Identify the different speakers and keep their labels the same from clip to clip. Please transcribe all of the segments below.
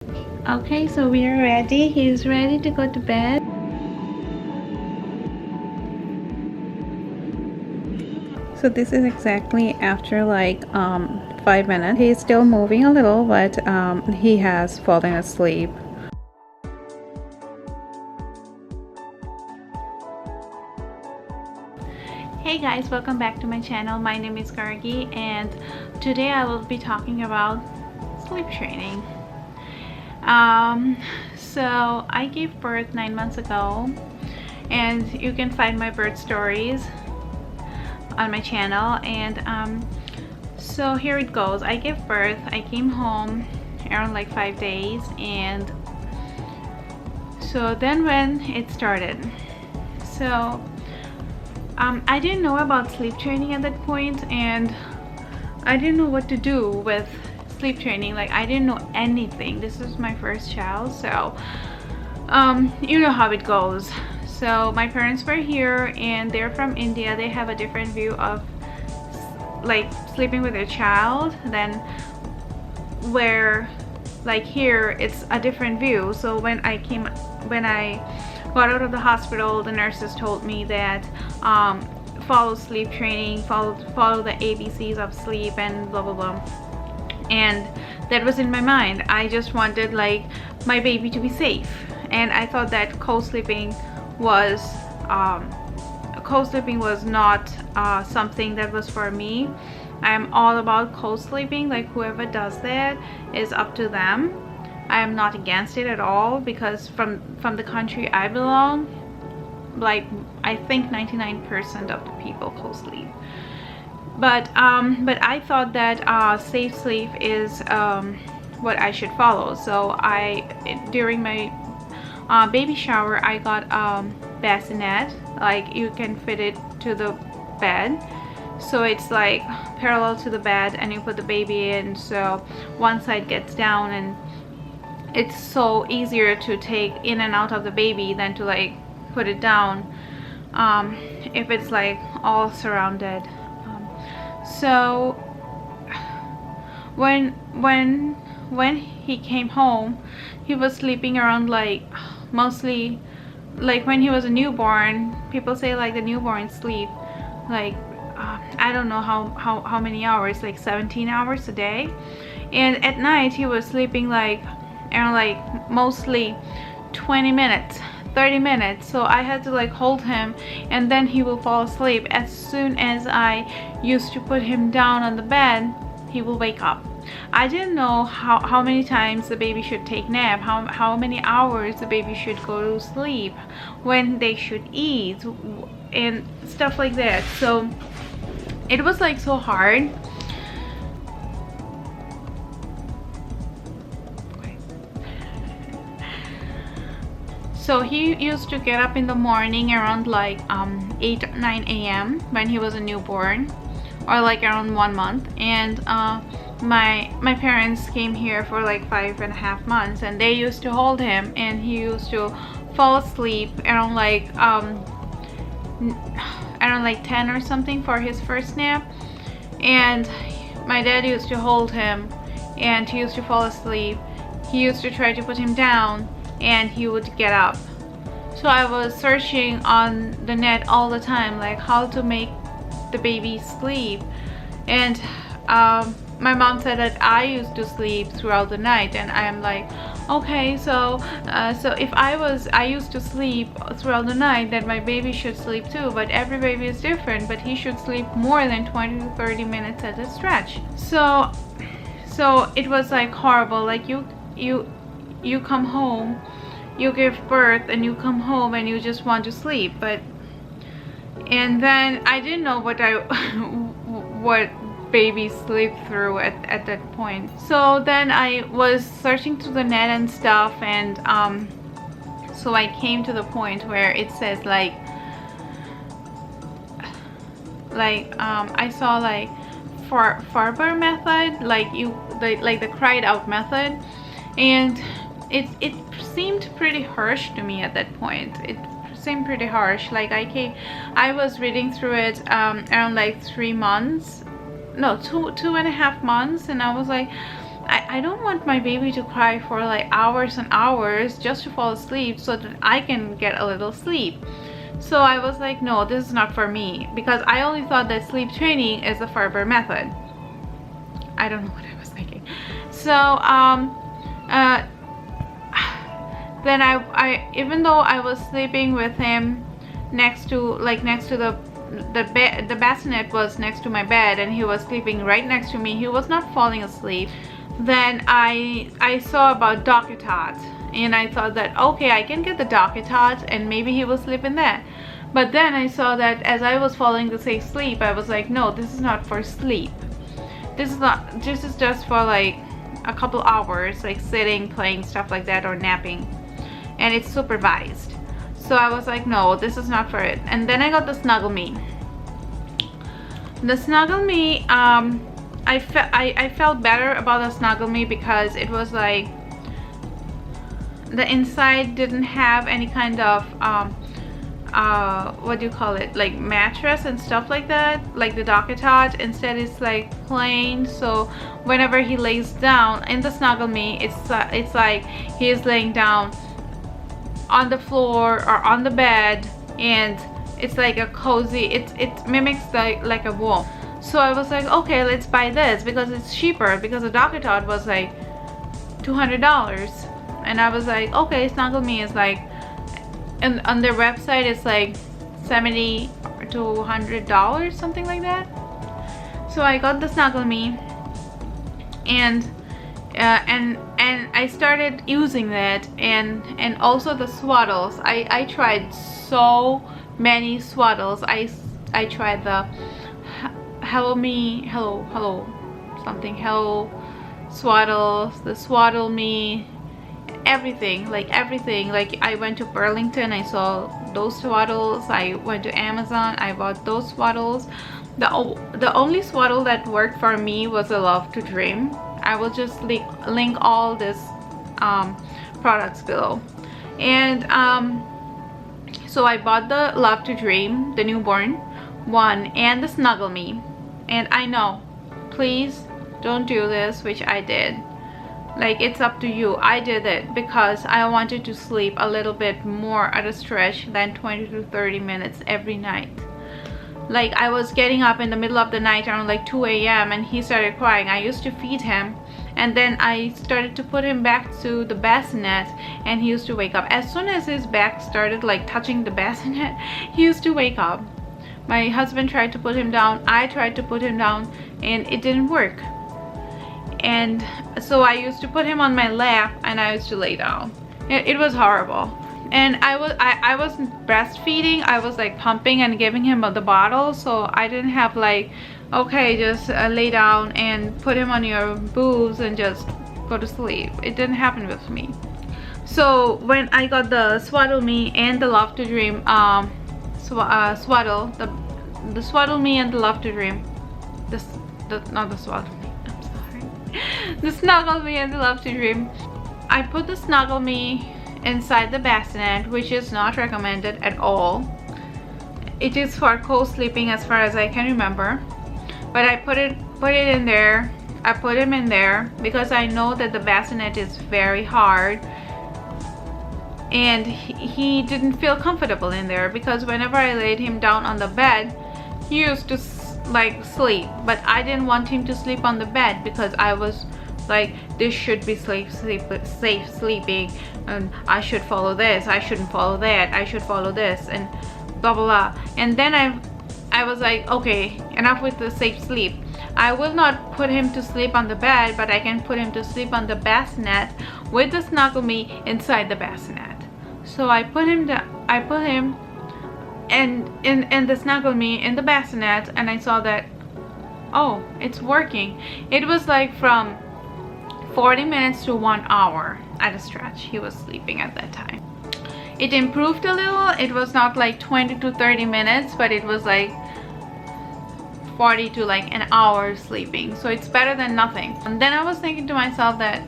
Speaker 1: Okay, so we are ready. He's ready to go to bed. So this is exactly after like 5 minutes. He's still moving a little, but he has fallen asleep. Hey guys, welcome back to my channel. My name is Gargi, and today I will be talking about sleep training. So I gave birth 9 months ago, and you can find my birth stories on my channel. And so here it goes. I gave birth. I came home around like 5 days, and so then when it started, so I didn't know about sleep training at that point, and I didn't know what to do with sleep training. Like, I didn't know anything. This is my first child, so you know how it goes. So my parents were here, and they're from India. They have a different view of like sleeping with their child than where, like, here it's a different view. So when I got out of the hospital, the nurses told me that follow sleep training, follow the ABCs of sleep, and blah blah blah. And that was in my mind. I just wanted like my baby to be safe, and I thought that co-sleeping was not something that was for me. I am all about co-sleeping. Like, whoever does that is up to them. I am not against it at all, because from the country I belong, like, I think 99% of the people co-sleep. But I thought that safe sleep is what I should follow. So during my baby shower, I got bassinet. Like, you can fit it to the bed, so it's like parallel to the bed, and you put the baby in, so one side gets down, and it's so easier to take in and out of the baby than to like put it down if it's like all surrounded. So when he came home, he was sleeping around like, mostly like when he was a newborn, people say like the newborn sleep like I don't know how many hours, like 17 hours a day. And at night he was sleeping like around like mostly 20 minutes, 30 minutes. So I had to like hold him, and then he will fall asleep. As soon as I used to put him down on the bed, he will wake up. I didn't know how many times the baby should take nap, how many hours the baby should go to sleep, when they should eat, and stuff like that. So it was like so hard. So he used to get up in the morning around like 8 or 9 a.m. when he was a newborn, or like around 1 month. And my parents came here for like 5.5 months, and they used to hold him, and he used to fall asleep around like 10 or something for his first nap. And my dad used to hold him, and he used to fall asleep. He used to try to put him down, and he would get up. So I was searching on the net all the time, like how to make the baby sleep. And my mom said that I used to sleep throughout the night, and I'm like, okay, so if I used to sleep throughout the night, then my baby should sleep too. But every baby is different, but he should sleep more than 20 to 30 minutes at a stretch. So it was like horrible. Like, you come home, you give birth, and you come home and you just want to sleep. And then I didn't know what babies sleep through at that point. So then I was searching through the net and stuff, and so I came to the point where it says like I saw like Farber method, like the cried out method, and it seemed pretty harsh to me at that point. It seemed pretty harsh. Like, I was reading through it around like 3 months, no, two and a half months, and I was like, I don't want my baby to cry for like hours and hours just to fall asleep so that I can get a little sleep. So I was like, no, this is not for me, because I only thought that sleep training is the Farber method. I don't know what I was thinking. So then I even though I was sleeping with him next to the bassinet was next to my bed, and he was sleeping right next to me, he was not falling asleep. Then I saw about Docketot, and I thought that, okay, I can get the Docketot and maybe he will sleep in that. But then I saw that as I was falling asleep, I was like, no, this is not for sleep. This is just for like a couple hours, like sitting, playing, stuff like that, or napping, and it's supervised. So I was like, no, this is not for it. And then I got the Snuggle Me. The Snuggle Me, I felt better about the Snuggle Me because it was like the inside didn't have any kind of what do you call it, like mattress and stuff like that, like the Docketot. Instead it's like plain, so whenever he lays down in the Snuggle Me, it's like he is laying down on the floor or on the bed, and it's like a cozy, it mimics like a womb. So I was like, okay, let's buy this because it's cheaper, because the Docketot was like $200, and I was like, okay, Snuggle Me is like, and on their website it's like $70 to $100, something like that. So I got the Snuggle Me, and I started using that, and also the Swaddles. I tried so many Swaddles. I tried the Hello Swaddles, the Swaddle Me, everything. Like I went to Burlington, I saw those Swaddles. I went to Amazon, I bought those Swaddles. The only Swaddle that worked for me was the Love to Dream. I will just link all these products below. And so I bought the Love to Dream, the newborn one, and the Snuggle Me. And I know, please don't do this, which I did. Like, it's up to you. I did it because I wanted to sleep a little bit more at a stretch than 20 to 30 minutes every night. Like, I was getting up in the middle of the night around like 2 a.m. and he started crying. I used to feed him, and then I started to put him back to the bassinet, and he used to wake up. As soon as his back started like touching the bassinet, he used to wake up. My husband tried to put him down, I tried to put him down, and it didn't work. And so I used to put him on my lap and I used to lay down. It was horrible. And I wasn't breastfeeding, I was like pumping and giving him the bottle, so I didn't have like, okay, just lay down and put him on your boobs and just go to sleep. It didn't happen with me. So when I got the Swaddle Me and the Love to Dream Swaddle, the Swaddle Me and the Love to Dream, not the Swaddle Me, I'm sorry, the Snuggle Me and the Love to Dream, I put the Snuggle Me inside the bassinet, which is not recommended at all. It is for co-sleeping as far as I can remember, but I put it in there. I put him in there because I know that the bassinet is very hard, and he didn't feel comfortable in there, because whenever I laid him down on the bed, he used to like sleep, but I didn't want him to sleep on the bed because I was like, this should be safe sleeping, and I should follow this, I shouldn't follow that, I should follow this, and blah blah blah. And then I was like, okay, enough with the safe sleep. I will not put him to sleep on the bed, but I can put him to sleep on the bassinet with the Snuggle Me inside the bassinet. So I put him and in the Snuggle Me in the bassinet, and I saw that, oh, it's working. It was like from 40 minutes to 1 hour at a stretch he was sleeping at that time. It improved a little. It was not like 20 to 30 minutes, but it was like 40 to like an hour sleeping, so it's better than nothing. And then I was thinking to myself that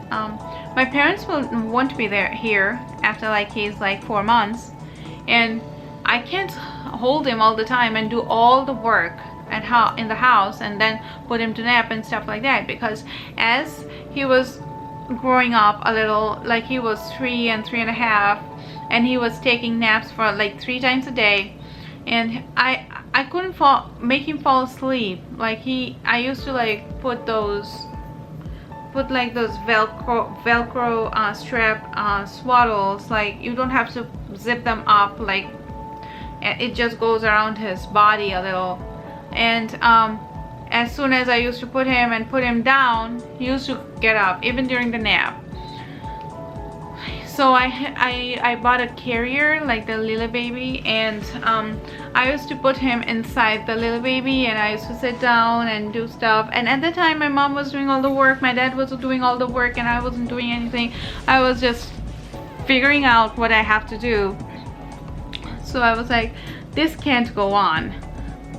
Speaker 1: my parents won't be here after like he's like 4 months, and I can't hold him all the time and do all the work and in the house and then put him to nap and stuff like that, because as he was growing up a little, like he was 3 and 3.5, and he was taking naps for like 3 times a day, and I couldn't make him fall asleep. Like I used to like put like those velcro strap swaddles, like you don't have to zip them up, like it just goes around his body a little, and as soon as I used to put him down, he used to get up even during the nap. So I bought a carrier, like the little baby, and I used to put him inside the little baby, and I used to sit down and do stuff. And at the time my mom was doing all the work, my dad was doing all the work, and I wasn't doing anything. I was just figuring out what I have to do. So I was like, this can't go on.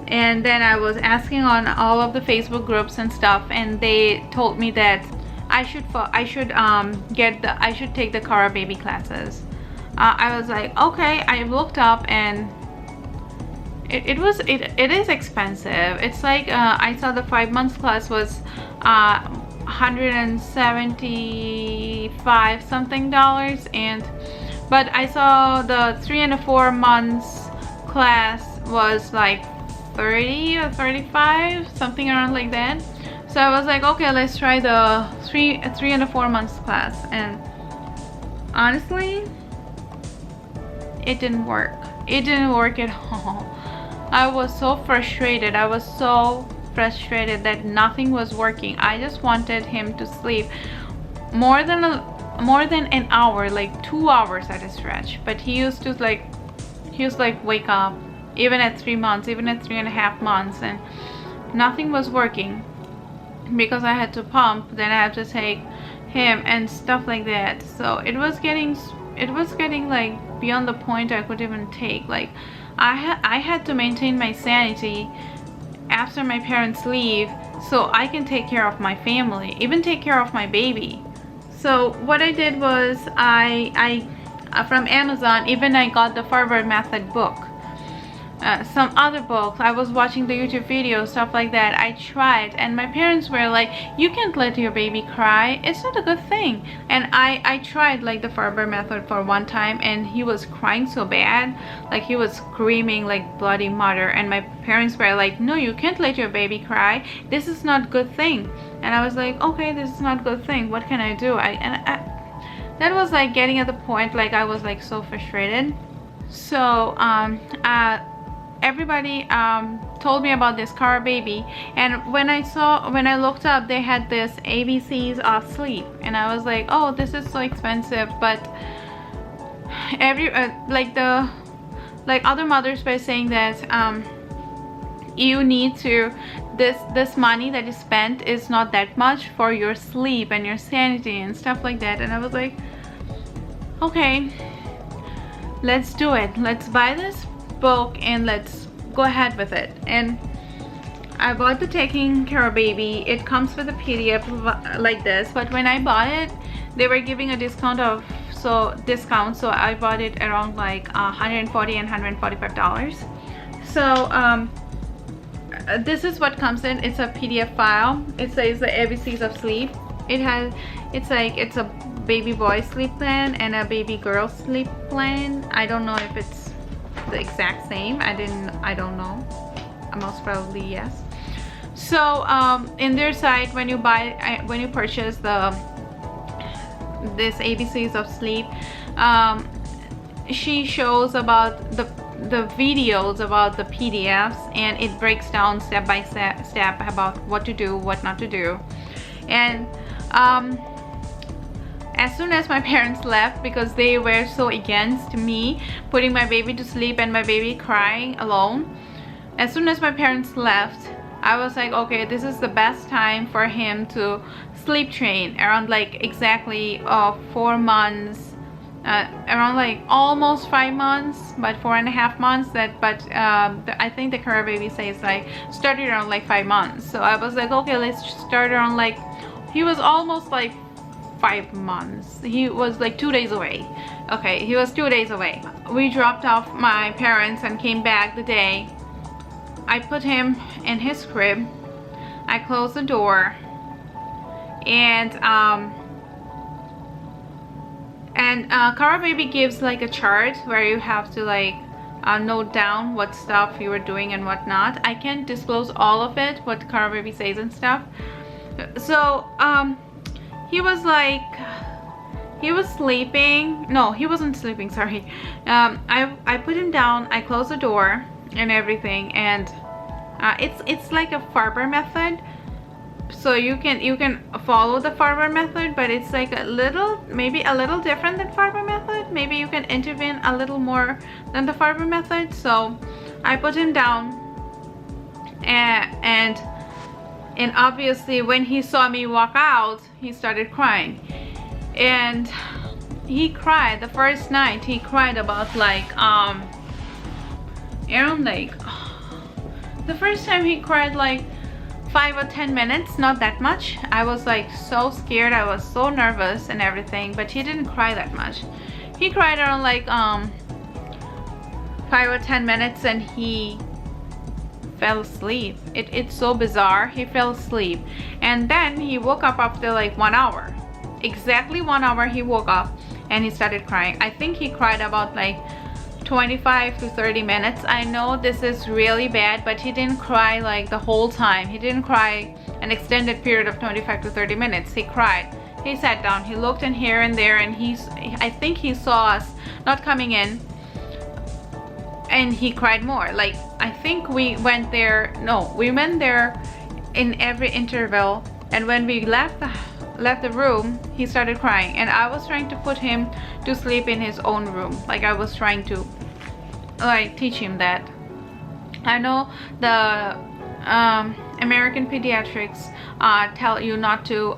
Speaker 1: And then I was asking on all of the Facebook groups and stuff, and they told me that I should take the CARA baby classes. I was like, okay. I looked up, and it is expensive. It's like I saw the 5 months class was $175 something, but I saw the 3 and 4 months class was like 30 or 35, something around like that. So I was like, okay, let's try the 3 and 4 months class, and honestly, it didn't work. It didn't work at all. I was so frustrated. That nothing was working. I just wanted him to sleep more than an hour, like 2 hours at a stretch. But he used to wake up even at 3 months, even at 3.5 months, and nothing was working, because I had to pump, then I had to take him and stuff like that. So it was getting like beyond the point I could even take. Like I had to maintain my sanity after my parents leave, so I can take care of my family, even take care of my baby. So what I did was I from Amazon, even I got the Farber method book. Some other books. I was watching the YouTube videos, stuff like that. I tried, and my parents were like, you can't let your baby cry, it's not a good thing. And I tried like the Farber method for one time, and he was crying so bad, like he was screaming like bloody murder, and my parents were like, no, you can't let your baby cry, this is not a good thing. And I was like, okay, this is not a good thing, what can I do? That was like getting at the point, like I was like so frustrated. So everybody told me about this CARA baby, and when I looked up, they had this ABCs of sleep, and I was like, oh, this is so expensive. But other mothers were saying that you need to, this money that is spent is not that much for your sleep and your sanity and stuff like that. And I was like, okay, let's do it, let's buy this book and let's go ahead with it. And I bought the Taking CARA Baby. It comes with a PDF like this, but when I bought it, they were giving a discount, so I bought it around like $140 and $145. So this is what comes in. It's a PDF file. It says the ABCs of sleep. It's a baby boy sleep plan and a baby girl sleep plan. I don't know if it's the exact same. I don't know. Most probably yes. So in their site, when you purchase this ABCs of sleep, she shows about the videos about the PDFs, and it breaks down step by step about what to do, what not to do. And as soon as my parents left, because they were so against me putting my baby to sleep and my baby crying alone, as soon as my parents left, I was like, okay, this is the best time for him to sleep train around like exactly 4 months, around like almost 5 months, but 4.5 months. I think the CARA Baby says like started around like 5 months. So I was like, okay, let's start around like, he was almost like 5 months. He was like 2 days away. Okay, he was 2 days away. We dropped off my parents and came back the day. I put him in his crib. I close the door, and CARA Baby gives like a chart where you have to like note down what stuff you were doing and whatnot. I can't disclose all of it, what CARA Baby says and stuff. So he was like, he was sleeping. No, he wasn't sleeping, sorry. I put him down, I closed the door and everything, and it's like a Farber method. So you can follow the Farber method, but it's like maybe a little different than Farber method. Maybe you can intervene a little more than the Farber method. So I put him down, and obviously when he saw me walk out, he started crying. And he cried the first night. He cried about like around like the first time he cried like 5 or 10 minutes, not that much. I was like so scared, I was so nervous and everything, but he didn't cry that much. He cried around like 5 or 10 minutes, and he fell asleep. It's so bizarre. He fell asleep, and then he woke up after like 1 hour. Exactly 1 hour he woke up and he started crying. I think he cried about like 25 to 30 minutes. I know this is really bad, but he didn't cry like the whole time. He didn't cry an extended period of 25 to 30 minutes. He cried. He sat down, he looked in here and there, and I think he saw us not coming in, and he cried more. Like, I think we went there in every interval, and when we left the room, he started crying, and I was trying to put him to sleep in his own room. Like, I was trying to like teach him that. I know the American pediatrics tell you not to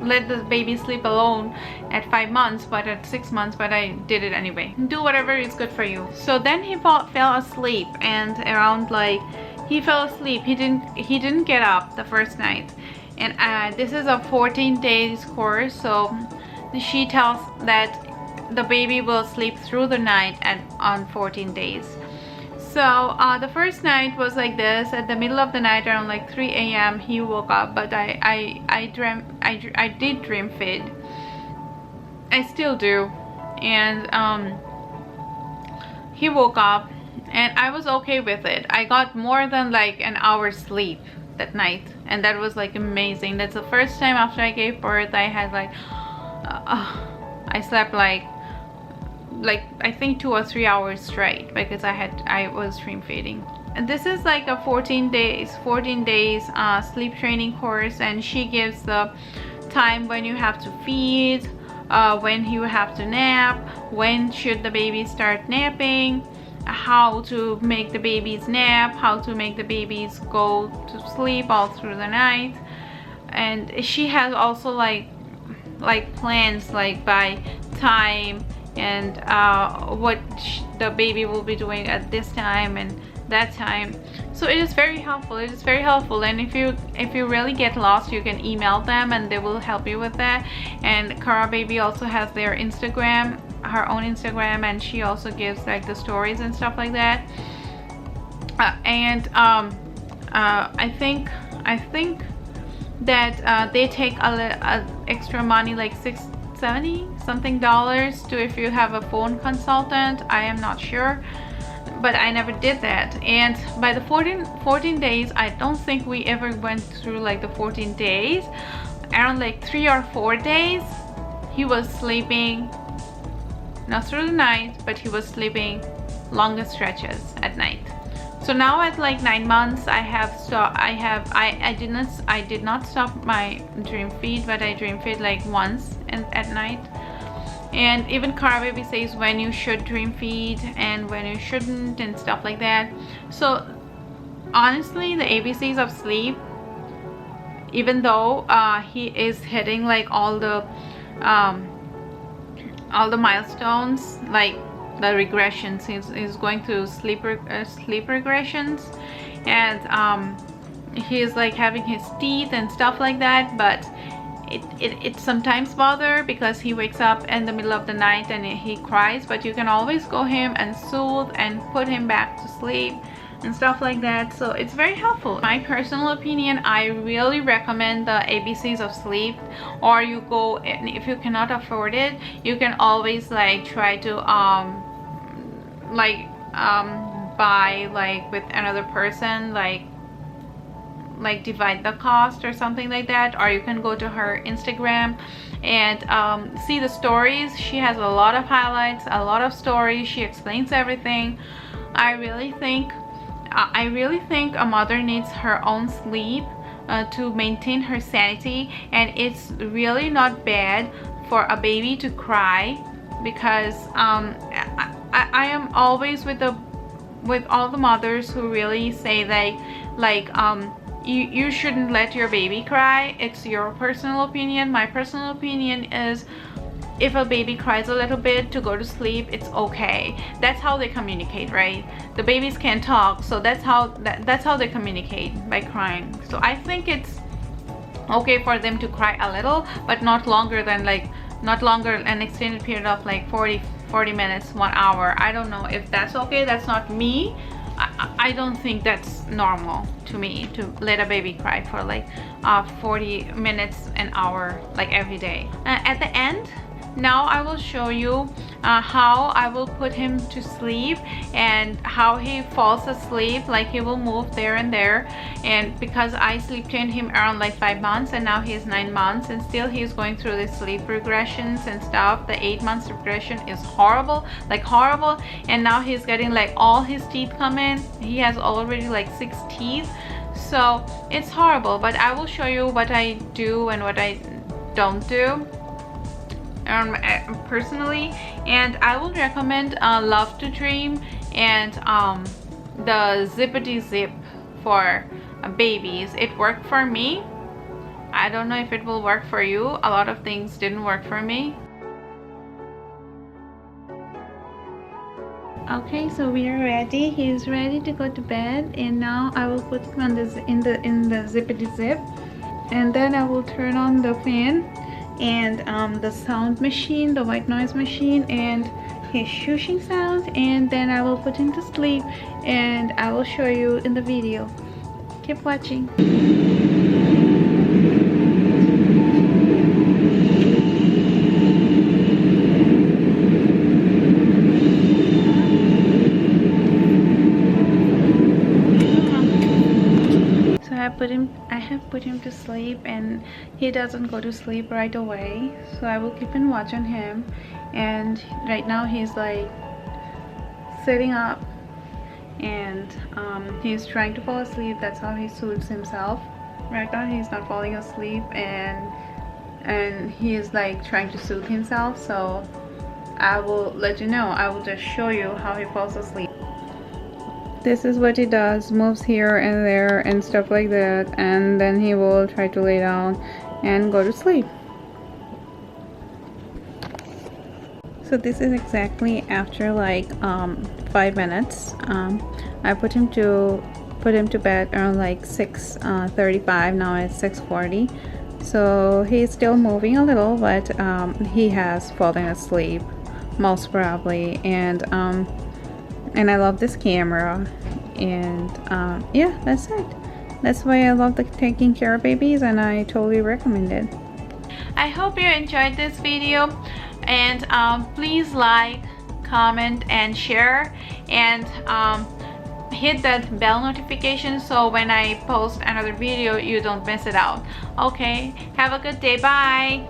Speaker 1: let the baby sleep alone at 5 months, but at 6 months, but I did it anyway. Do whatever is good for you. So then he fell asleep, and around like he fell asleep. He didn't get up the first night, and this is a 14 days course. So she tells that the baby will sleep through the night on 14 days. So the first night was like this. At the middle of the night, around like 3 a.m. he woke up, but I did dream feed. I still do, and he woke up, and I was okay with it. I got more than like an hour's sleep that night, and that was like amazing. That's the first time after I gave birth I had like I slept like I think 2 or 3 hours straight, because I was stream feeding. And this is like a 14 days sleep training course, and she gives the time when you have to feed, when you have to nap, when should the baby start napping, how to make the babies nap, how to make the babies go to sleep all through the night. And she has also like plans like by time, and what the baby will be doing at this time and that time. So it is very helpful. It is very helpful. And if you really get lost, you can email them and they will help you with that. And CARA Baby also has their Instagram, her own Instagram, and she also gives like the stories and stuff like that. I think that they take a extra money, like $70 something to if you have a phone consultant. I am not sure, but I never did that. And by the 14 days, I don't think we ever went through like the 14 days. Around like 3 or 4 days he was sleeping, not through the night, but he was sleeping longer stretches at night. So now at like 9 months, I did not stop my dream feed, but I dream feed like once at night. And even CARA Baby says when you should dream feed and when you shouldn't and stuff like that. So honestly, the ABCs of sleep, even though he is hitting like all the milestones, like the regressions, he's going through sleep regressions, and he is like having his teeth and stuff like that, but it sometimes bother because he wakes up in the middle of the night and he cries, but you can always go him and soothe and put him back to sleep and stuff like that. So it's very helpful. My personal opinion, I really recommend the ABCs of sleep. Or you go, and if you cannot afford it, you can always like try to buy like with another person, like divide the cost or something like that. Or you can go to her Instagram and see the stories. She has a lot of highlights, a lot of stories. She explains everything. I really think a mother needs her own sleep to maintain her sanity, and it's really not bad for a baby to cry, because I am always with all the mothers who really say you shouldn't let your baby cry. It's your personal opinion. My personal opinion is, if a baby cries a little bit to go to sleep, it's okay. That's how they communicate, right? The babies can't talk, so that's how they communicate, by crying. So I think it's okay for them to cry a little, but not longer than an extended period of like 40 minutes, 1 hour. I don't know if that's okay. That's not me. I don't think that's normal to me to let a baby cry for like 40 minutes, an hour, like every day. At the end, now I will show you how I will put him to sleep and how he falls asleep. Like, he will move there and there, and because I sleep trained him around like 5 months, and now he's 9 months, and still he's going through the sleep regressions and stuff. The 8 months regression is horrible, like horrible, and now he's getting like all his teeth come in. He has already like 6 teeth, so it's horrible. But I will show you what I do and what I don't do personally, and I will recommend Love to Dream and the Zippity Zip for babies. It worked for me. I don't know if it will work for you. A lot of things didn't work for me. Okay, so we are ready. He's ready to go to bed, and now I will put him on in the Zippity Zip, and then I will turn on the fan and the sound machine, the white noise machine, and his shushing sound, and then I will put him to sleep, and I will show you in the video. Keep watching. I have put him to sleep, and he doesn't go to sleep right away, so I will keep and watch on him. And right now he's like sitting up, and he's trying to fall asleep. That's how he soothes himself. Right now he's not falling asleep, and he is like trying to soothe himself. So I will let you know. I will just show you how he falls asleep. This is what he does, moves here and there and stuff like that, and then he will try to lay down and go to sleep. So this is exactly after like 5 minutes. I put him to bed around like 6:35. Now it's 6:40. So he's still moving a little, but he has fallen asleep most probably, and I love this camera, and yeah, that's it. That's why I love taking care of babies, and I totally recommend it. I hope you enjoyed this video, and please like, comment, and share, and hit that bell notification so when I post another video you don't miss it out. Okay, have a good day. Bye.